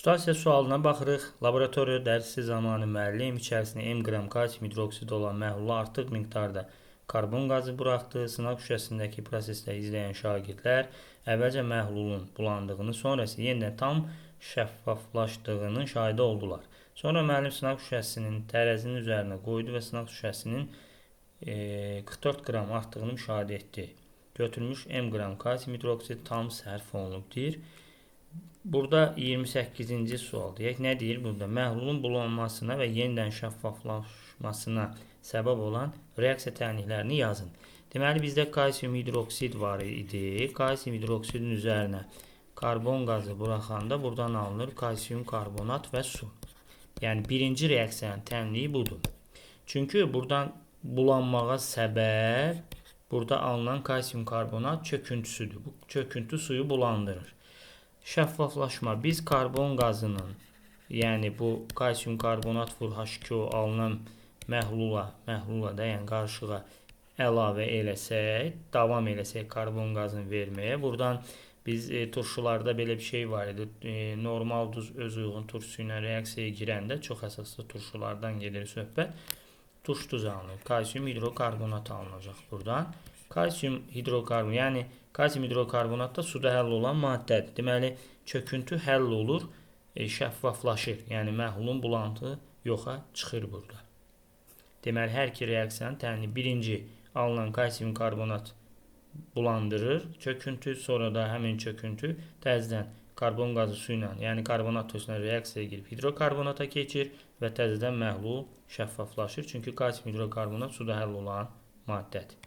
Stasiya sualına baxırıq. Laboratoriya dərsi zamanı müəllim içərisində m qram kalsium hidroksidi olan məhlula artıq miqdarda karbon qazı buraxdı. Sınaq şüşəsindəki prosesdə izləyən şagirdlər əvvəlcə məhlulun bulandığını, sonrası yeniden tam şəffaflaşdığının şahidi oldular. Sonra müəllim sınaq şüşəsinin tərəzinin üzərinə qoydu və sınaq şüşəsinin 44 qram artdığını müşahidə etdi. Götürmüş m qram kalsium hidroksidi tam sərf olunub deyir. Burada 28-ci sual deyək. Nə deyir burada? Məhlulun bulanmasına və yenidən şəffaflaşmasına səbəb olan reaksiya tənliklərini yazın. Deməli, bizdə kalsium hidroksid var idi. Kalsium hidroksidin üzərinə karbon qazı buraxanda buradan alınır kalsium karbonat və su. Yəni, birinci reaksiyanın tənliyi budur. Çünki buradan bulanmağa səbəb burada alınan kalsium karbonat çöküntüsüdür. Bu çöküntü suyu bulandırır. Şəffaflaşma, biz karbon qazının, yəni bu kalsium karbonat H2O alınan məhlula da, yəni qarışığa əlavə eləsək, davam eləsək karbon qazını verməyə, buradan biz turşularda belə bir şey var idi. Normal duz öz uyğun turşusu ilə reaksiyaya girəndə, çox əsaslı turşulardan gedir söhbət, turş duz alınır. Kalsium hidrokarbonat alınacaq buradan. Kalsium hidrokarbonat, yəni kalsium hidrokarbonat da suda həll olan maddədir. Deməli, çöküntü həll olur, şəffaflaşır. Yəni, məhlulun bulantı yoxa çıxır burada. Deməli, hər iki reaksiyanın tənliyi birinci alınan kalsium karbonat bulandırır çöküntü, sonra da həmin çöküntü təzədən karbon qazı su ilə, yəni karbonat tozuna reaksiyaya girib hidrokarbonata keçir və təzədən məhlul şəffaflaşır. Çünki kalsium hidrokarbonat suda həll olan maddədir.